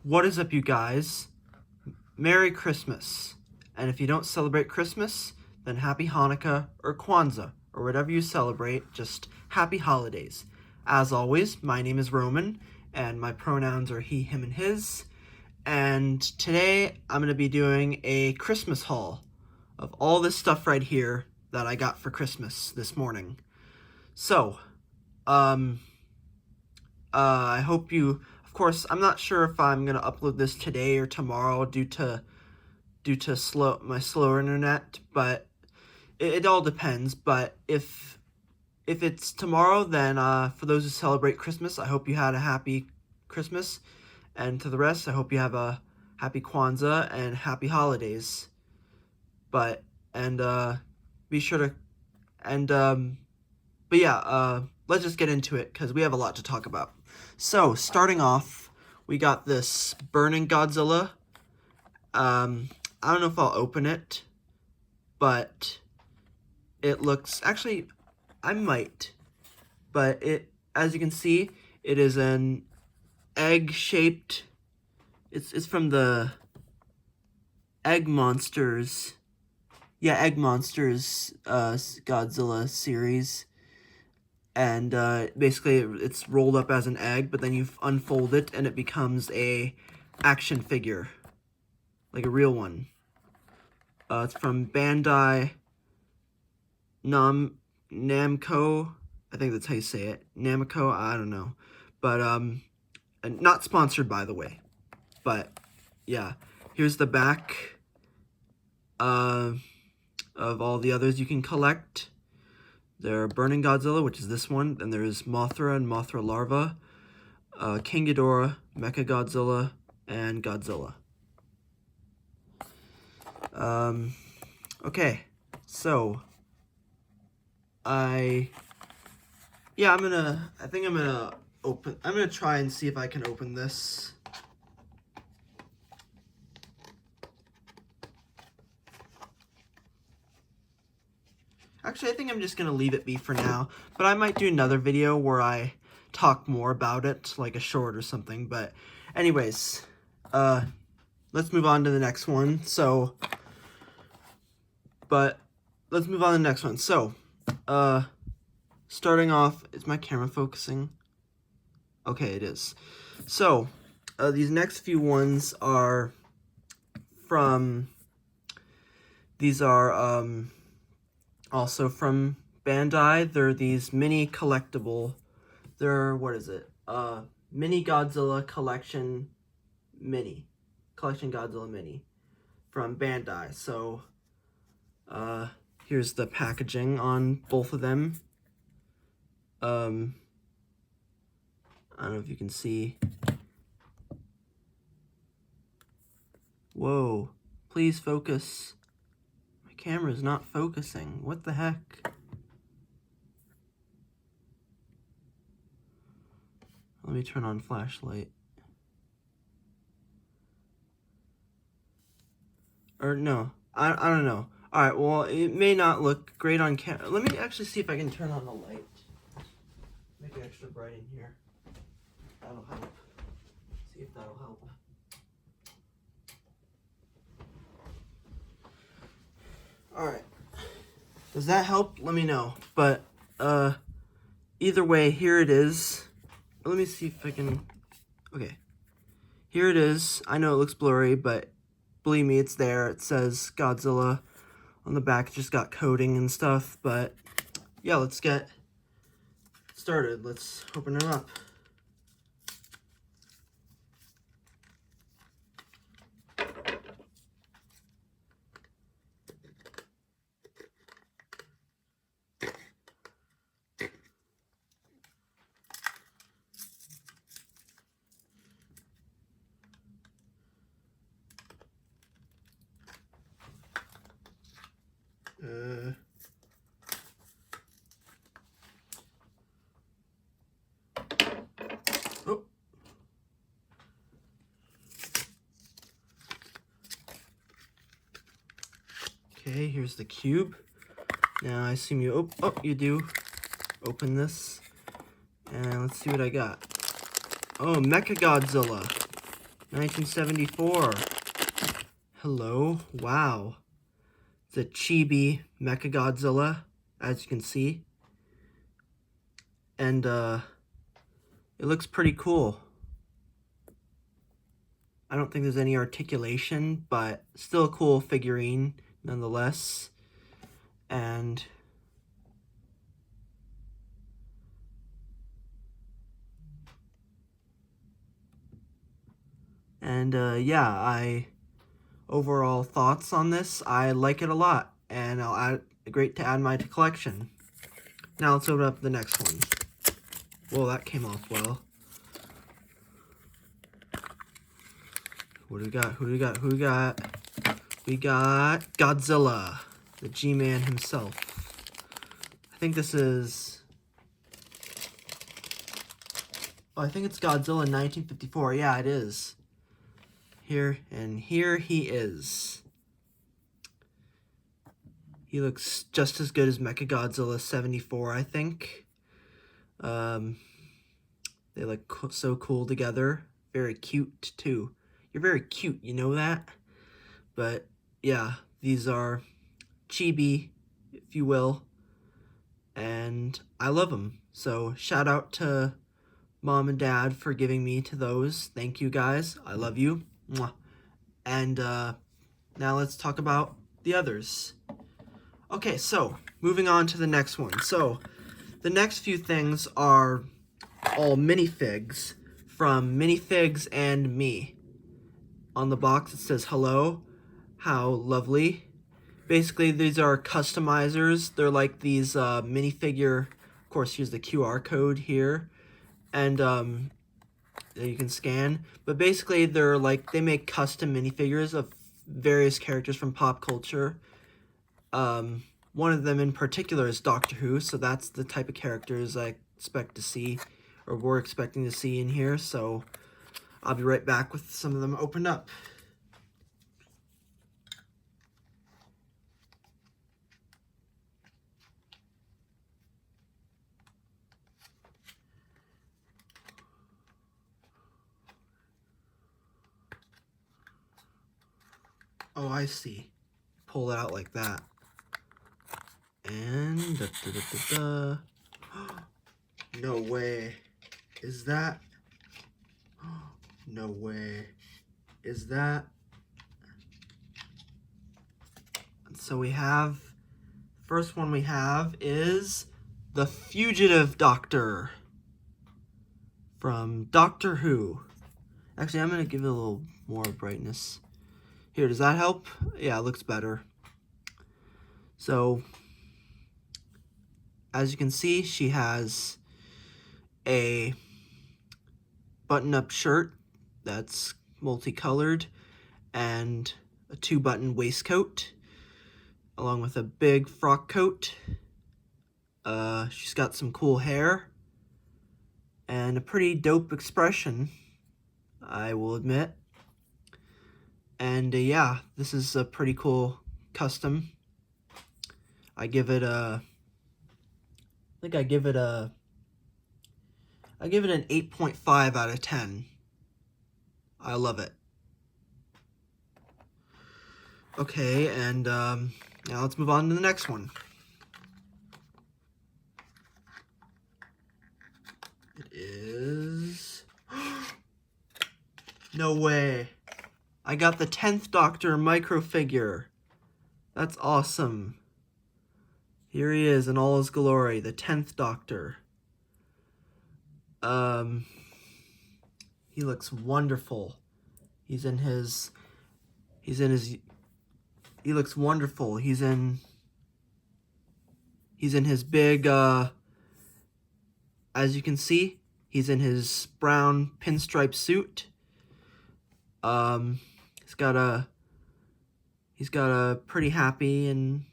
What is up, you guys? Merry Christmas. And if you don't celebrate Christmas, then happy Hanukkah or Kwanzaa or whatever you celebrate, just happy holidays. As always, my name is Roman and my pronouns are he, him, and his. And today I'm going to be doing a Christmas haul of all this stuff right here that I got for Christmas this morning. So, I hope you, of course, I'm not sure if I'm going to upload this today or tomorrow due to my slower internet, but it all depends. But if it's tomorrow, then for those who celebrate Christmas, I hope you had a happy Christmas, and to the rest, I hope you have a happy Kwanzaa and happy holidays. But be sure to but yeah, let's just get into it because we have a lot to talk about. So starting off, we got this Burning Godzilla. I don't know if I'll open it, but it looks, actually, I might, but as you can see, it is an egg-shaped, it's from the Egg Monsters, Egg Monsters Godzilla series, and basically it's rolled up as an egg, but then you unfold it and it becomes a action figure, like a real one. It's from Bandai Namco, I think that's how you say it. Namco, I don't know. But, not sponsored, by the way. But, yeah. Here's the back of all the others you can collect. There are Burning Godzilla, which is this one. Then there's Mothra and Mothra Larva, King Ghidorah, Mechagodzilla, and Godzilla. Okay, so I'm gonna try and see if I can open this. Actually, I think I'm just gonna leave it be for now, but I might do another video where I talk more about it, like a short or something. But anyways, let's move on to the next one. So, starting off, is my camera focusing? Okay, it is. So, these next few ones are also from Bandai. They're these mini collectible, Mini Godzilla Collection Godzilla Mini from Bandai. So, here's the packaging on both of them. I don't know if you can see. Whoa, please focus. My camera's not focusing. What the heck? Let me turn on flashlight. Or no, I don't know. Alright, well, it may not look great on camera. Let me actually see if I can turn on the light. Make it extra bright in here. That'll help. See if that'll help. Alright. Does that help? Let me know. But, either way, here it is. Let me see if I can... Okay. Here it is. I know it looks blurry, but believe me, it's there. It says Godzilla on the back. It just got coating and stuff. But, yeah, let's get started. Let's open it up. Oh. Okay, here's the cube. Now I assume you you do open this. And let's see what I got. Oh, Mechagodzilla. 1974. Hello. Wow. It's a Chibi Mechagodzilla, as you can see. And it looks pretty cool. I don't think there's any articulation, but still a cool figurine nonetheless. And yeah, overall thoughts on this, I like it a lot, and great to add my collection. Now let's open up the next one. Whoa, that came off well. What do we got? Who do we got? Who we got? We got Godzilla, the G-Man himself. I think this is... Oh, I think it's Godzilla 1954. Yeah, it is. Here he is. He looks just as good as Mechagodzilla 74, I think. They look so cool together. Very cute, too. You're very cute, you know that? But, yeah, these are chibi, if you will. And I love them. So, shout out to Mom and Dad for giving me to those. Thank you, guys. I love you. Mwah. And, now let's talk about the others. Okay, so, moving on to the next one. So, the next few things are all minifigs from Minifigs and Me. On the box it says, hello, how lovely. Basically, these are customizers. They're like these minifigure, of course, here's the QR code here. And that you can scan. But basically, they're like, they make custom minifigures of various characters from pop culture. One of them in particular is Doctor Who, so that's the type of characters I expect to see, or we're expecting to see in here, so I'll be right back with some of them opened up. Oh, I see. Pull it out like that. And no way. Is that? No way. Is that? So we have, first one we have is the Fugitive Doctor from Doctor Who. Actually, I'm going to give it a little more brightness. Here, does that help? Yeah, it looks better. So, as you can see, she has a button-up shirt that's multicolored and a 2-button waistcoat along with a big frock coat. She's got some cool hair and a pretty dope expression, I will admit. And yeah, this is a pretty cool custom. I give it an 8.5 out of 10. I love it. Okay, and now let's move on to the next one. It is... No way. I got the 10th Doctor micro figure. That's awesome. Here he is in all his glory, the 10th Doctor. He looks wonderful. He looks wonderful. He's in his big, as you can see, he's in his brown pinstripe suit. He's got a pretty happy and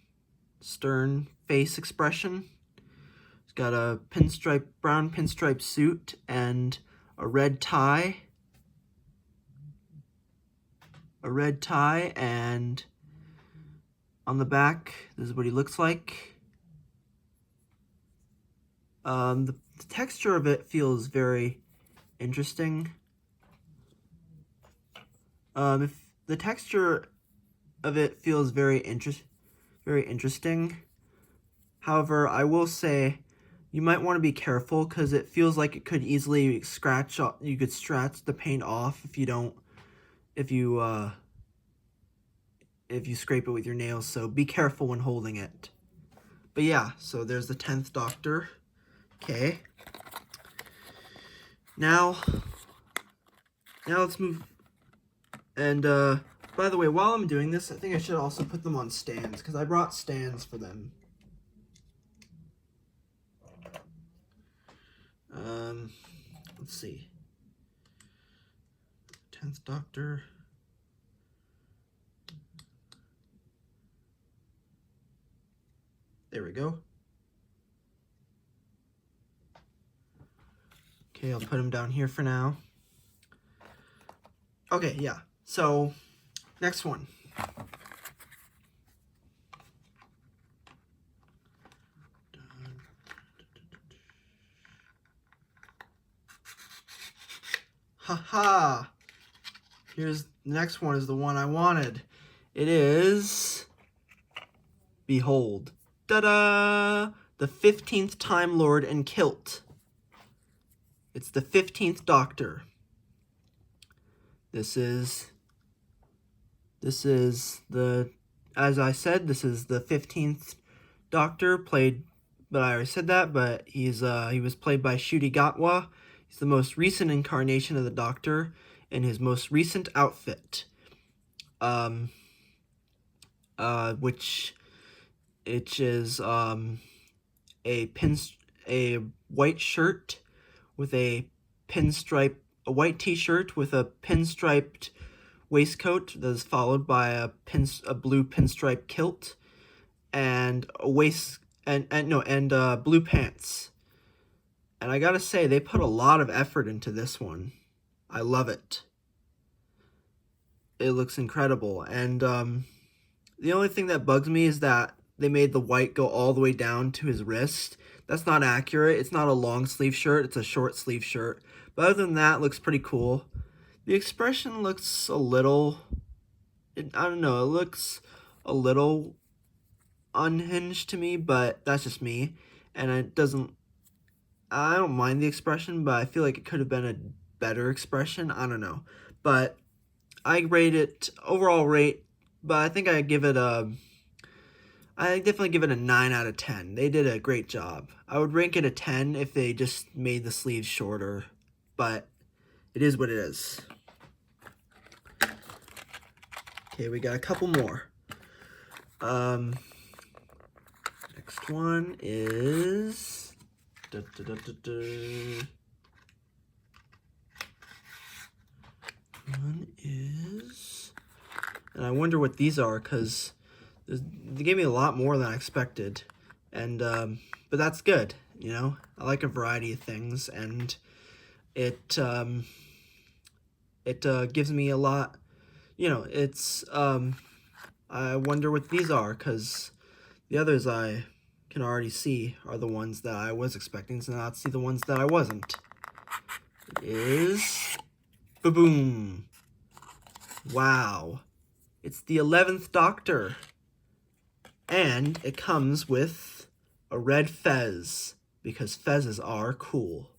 stern face expression. He's got a brown pinstripe suit and a red tie. And on the back, this is what he looks like. The texture of it feels very interesting. If the texture of it feels very interesting. However, I will say you might want to be careful because it feels like it could easily scratch. You could scratch the paint off if you don't. If you scrape it with your nails. So be careful when holding it. But yeah, so there's the 10th Doctor. Okay. Now let's move. And by the way, while I'm doing this, I think I should also put them on stands because I brought stands for them. Let's see. 10th Doctor. There we go. Okay, I'll put him down here for now. Okay, yeah. So, next one. Haha! Here's the next one is the one I wanted. It is... Behold. Ta-da! The 15th Time Lord in kilt. It's the 15th Doctor. This is the, as I said, this is the 15th Doctor, played, but I already said that, but he was played by Ncuti Gatwa. He's the most recent incarnation of the Doctor in his most recent outfit. Which is a white shirt with a white t-shirt with a pinstriped waistcoat that is followed by a blue pinstripe kilt and blue pants. And I gotta say, they put a lot of effort into this one. I love it. It looks incredible. And the only thing that bugs me is that they made the white go all the way down to his wrist. That's not accurate. It's not a long sleeve shirt. It's a short sleeve shirt. But other than that, it looks pretty cool. The expression looks a little... I don't know. It looks a little unhinged to me, but that's just me. And I don't mind the expression, but I feel like it could have been a better expression. I don't know. But I rate it, overall rate, but I think I definitely give it a 9 out of 10. They did a great job. I would rank it a 10 if they just made the sleeves shorter, but it is what it is. Okay, we got a couple more. Next one is... One is... And I wonder what these are, because they gave me a lot more than I expected. And, but that's good, you know? I like a variety of things, and it gives me a lot, you know, it's, I wonder what these are, because the others I can already see are the ones that I was expecting, so now let's see the ones that I wasn't. It is... Ba-boom! Wow. It's the 11th Doctor. And it comes with a red fez, because fezzes are cool.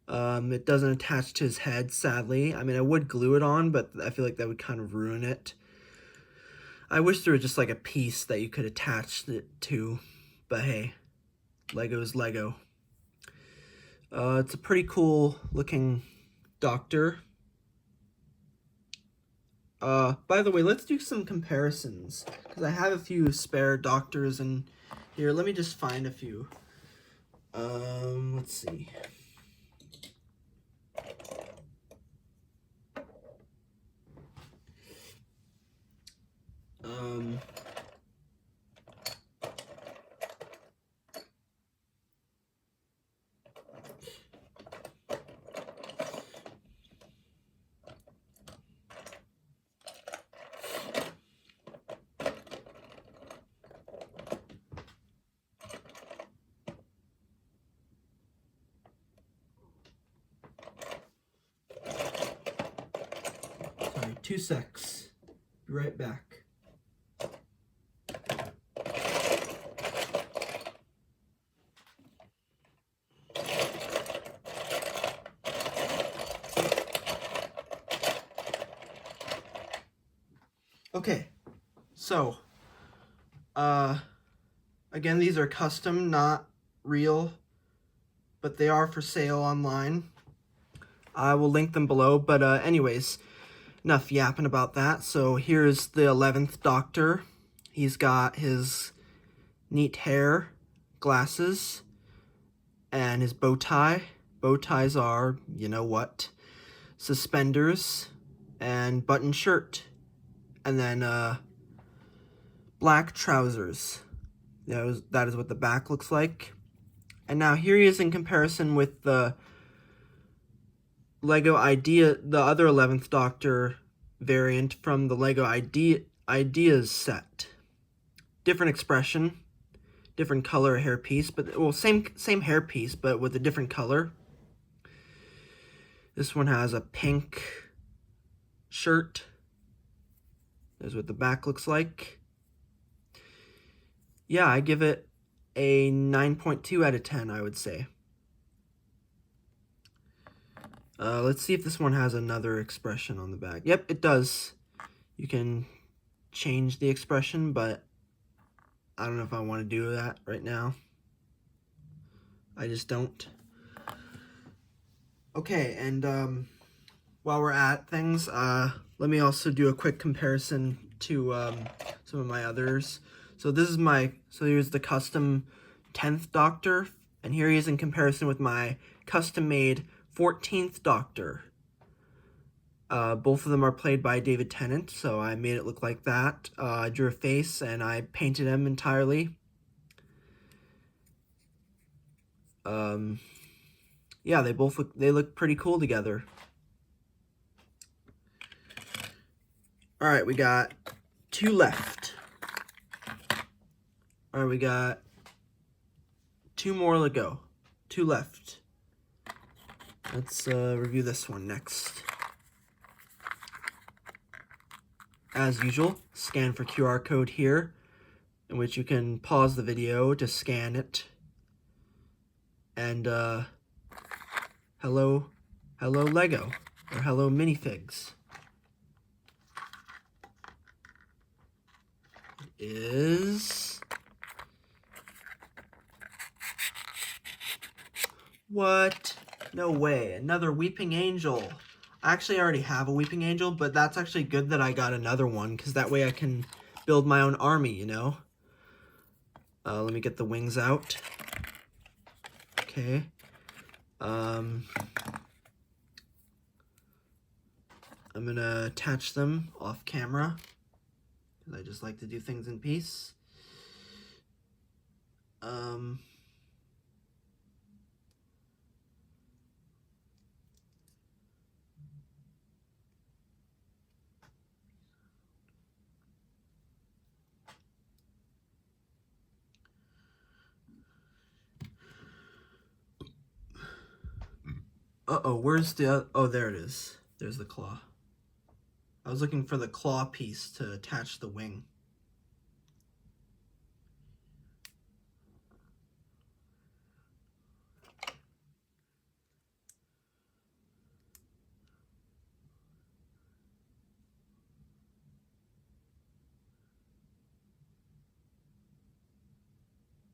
It doesn't attach to his head, sadly. I mean, I would glue it on, but I feel like that would kind of ruin it. I wish there was just like a piece that you could attach it to, but hey, Lego's Lego. It's a pretty cool looking Doctor. By the way, let's do some comparisons, because I have a few spare Doctors in here. Let me just find a few. Let's see. Okay, 2 secs. Be right back. Okay, so, again, these are custom, not real, but they are for sale online. I will link them below, but anyways, enough yapping about that. So here's the 11th Doctor. He's got his neat hair, glasses, and his bow tie. Bow ties are, you know what, suspenders, and button shirt, and then black trousers. That is what the back looks like. And now here he is in comparison with the Lego Idea, the other 11th Doctor variant from the Lego Ideas set. Different expression, different color hairpiece, but well, same hairpiece, but with a different color. This one has a pink shirt. There's what the back looks like. Yeah, I give it a 9.2 out of 10, I would say. Let's see if this one has another expression on the back. Yep, it does. You can change the expression, but I don't know if I want to do that right now. I just don't. Okay, and while we're at things, let me also do a quick comparison to some of my others. So here's the custom 10th Doctor, and here he is in comparison with my custom-made 14th Doctor. Both of them are played by David Tennant, so I made it look like that. I drew a face and I painted him entirely. Yeah, they look pretty cool together. All right, we got 2 left. All right, we got 2 more to go. 2 left. Let's review this one next. As usual, scan for QR code here, in which you can pause the video to scan it. And hello Lego, or hello minifigs. It is... What? No way, another Weeping Angel. I actually already have a Weeping Angel, but that's actually good that I got another one, because that way I can build my own army, you know? Let me get the wings out. Okay. I'm gonna attach them off camera, because I just like to do things in peace. Uh-oh, where's the... Oh, there it is. There's the claw. I was looking for the claw piece to attach the wing.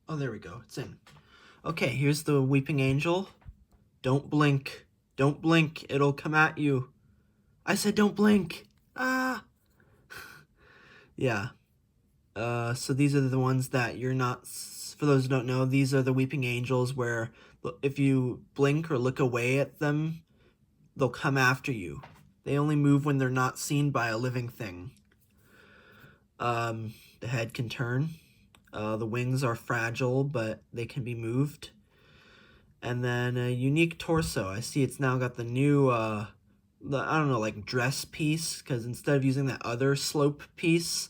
Oh, there we go. It's in. Okay, here's the Weeping Angel. Don't blink. Don't blink. It'll come at you. I said don't blink. Ah. Yeah. So these are the ones that you're not... For those who don't know, these are the Weeping Angels where if you blink or look away at them, they'll come after you. They only move when they're not seen by a living thing. The head can turn. The wings are fragile, but they can be moved. And then a unique torso. I see it's now got the new, I don't know, like dress piece, because instead of using that other slope piece,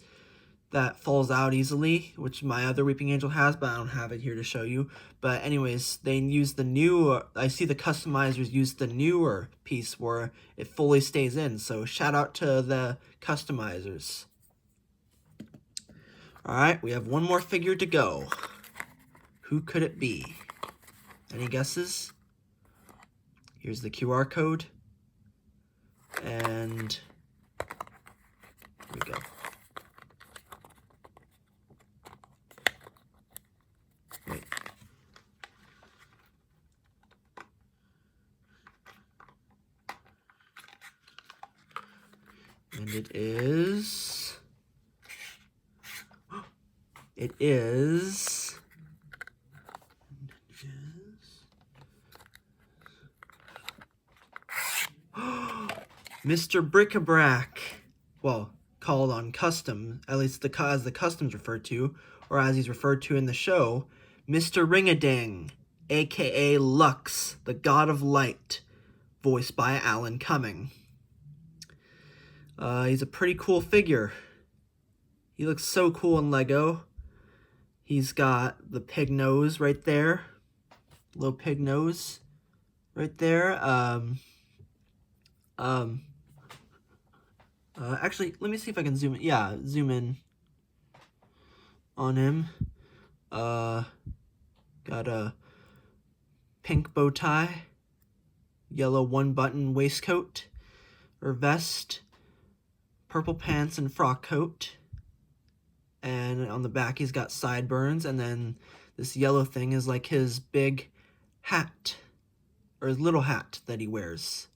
that falls out easily, which my other Weeping Angel has, but I don't have it here to show you. But anyways, they use the newer, I see the customizers use the newer piece where it fully stays in, so shout out to the customizers. Alright, we have one more figure to go. Who could it be? Any guesses? Here's the QR code. And here we go. Wait. And it is... It is... Mr. Bric-a-Brac. Well, called on custom, at least as the custom's referred to, or as he's referred to in the show, Mr. Ring-a-Ding, aka Lux, the God of Light, voiced by Alan Cumming. He's a pretty cool figure. He looks so cool in Lego. He's got the pig nose right there. Little pig nose right there. Actually, let me see if I can zoom in. Yeah, zoom in on him. Got a pink bow tie, yellow one-button waistcoat or vest, purple pants and frock coat, and on the back he's got sideburns, and then this yellow thing is like his big hat, or his little hat that he wears.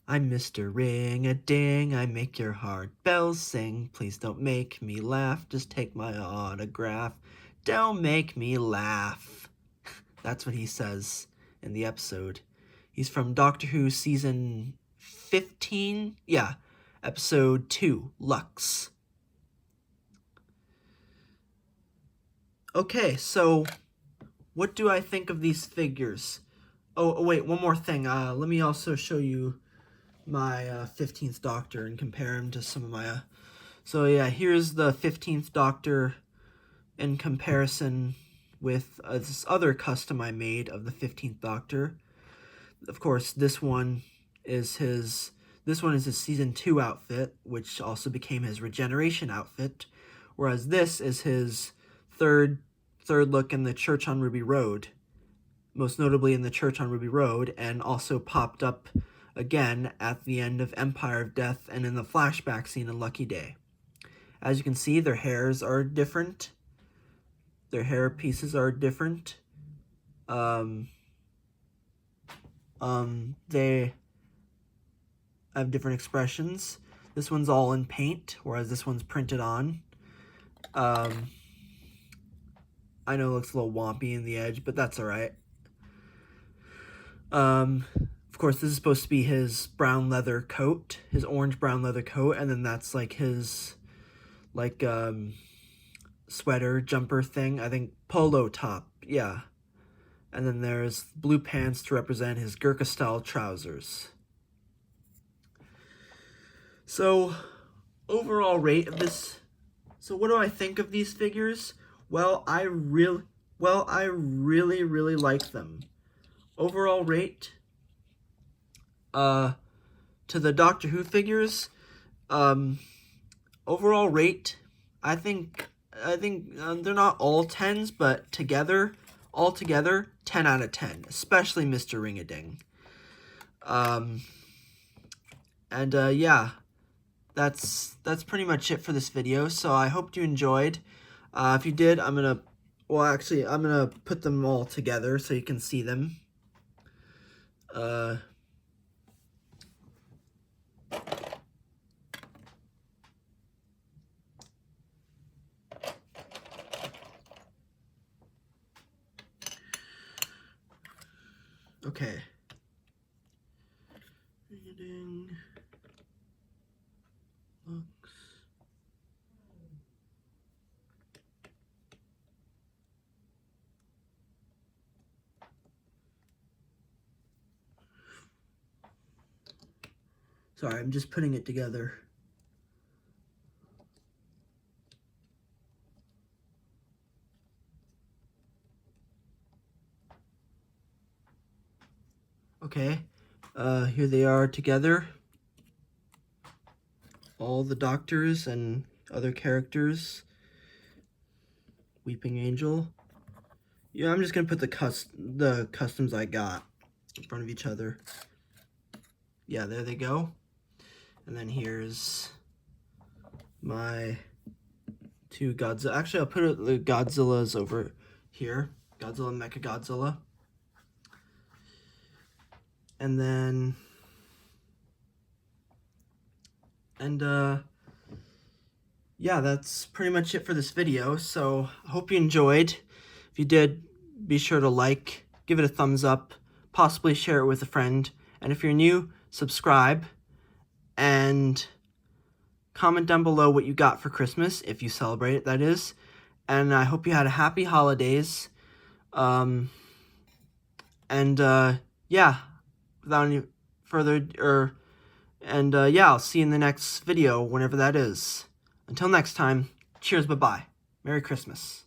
I'm Mr. Ring-a-Ding, I make your heart bells sing. Please don't make me laugh, just take my autograph. Don't make me laugh. That's what he says in the episode. He's from Doctor Who season 15? Yeah, episode 2, Lux. Okay, so what do I think of these figures? Oh wait, one more thing. Let me also show you my 15th Doctor and compare him to some of my... So yeah, here's the 15th Doctor in comparison with this other custom I made of the 15th Doctor. Of course, this one is his season 2 outfit, which also became his regeneration outfit, whereas this is his third look in the Church on Ruby Road, most notably in the Church on Ruby Road, and also popped up again at the end of Empire of Death and in the flashback scene in Lucky Day. As you can see, their hairs are different. Their hair pieces are different. They have different expressions. This one's all in paint, whereas this one's printed on. I know it looks a little wompy in the edge, but that's alright. Of course, this is supposed to be his brown leather coat, his orange brown leather coat, and then that's like his, sweater, jumper thing, I think polo top, yeah. And then there's blue pants to represent his Gurkha-style trousers. So, overall rate of this, so what do I think of these figures? Well, I really like them. Overall rate, to the Doctor Who figures, overall rate, I think they're not all 10s, but altogether, 10 out of 10, especially Mr. Ring-a-Ding. Yeah, that's pretty much it for this video, so I hope you enjoyed. If you did, I'm gonna put them all together so you can see them. Okay. Ring-a-Ding. Lux. Sorry, I'm just putting it together. Okay. Here they are together. All the doctors and other characters. Weeping Angel. Yeah, I'm just gonna put the customs I got in front of each other. Yeah, there they go. And then here's my two Godzilla. Actually, I'll put the Godzillas over here. Godzilla and Mechagodzilla. And then... yeah, that's pretty much it for this video. So, I hope you enjoyed. If you did, be sure to like, give it a thumbs up, possibly share it with a friend. And if you're new, subscribe. And comment down below what you got for Christmas, if you celebrate it, that is. And I hope you had a happy holidays. Yeah, without any further, yeah, I'll see you in the next video, whenever that is. Until next time, cheers, bye-bye. Merry Christmas.